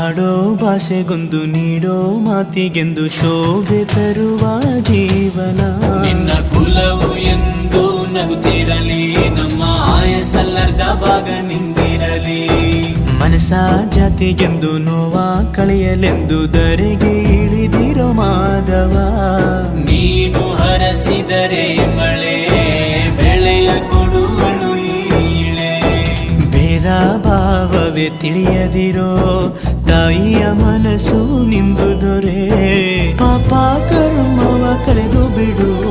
ಆಡೋ ಭಾಷೆಗೊಂದು ನೀಡೋ ಮಾತಿಗೆಂದು ಶೋಭೆ ತರುವ ಜೀವನ. ನಿನ್ನ ಕುಲವು ಎಂದು ನಗುತ್ತಿರಲಿ, ನಮ್ಮ ಆಯಸ್ಸಲ್ಲರ್ಧ ಭಾಗ ನಿಂದಿರಲಿ. ಮನಸ ಜಾತಿಗೆಂದು ನೋವ ಕಳೆಯಲೆಂದು ಧರೆಗೆ ಇಳಿದಿರೋ ಮಾಧವ. ನೀನು ಹರಸಿದರೆ ಮಳೆ ಬೆಳೆಯ ಕೊಡುವಳು ಈಳೆ. ಭೇದ ಭಾವವೇ ತಿಳಿಯದಿರೋ ತಾಯಿಯ ಮನಸ್ಸು ನಿಂದು ದೊರೆ. ಪಾಪ ಕರ್ಮವ ಕಳೆದು ಬಿಡು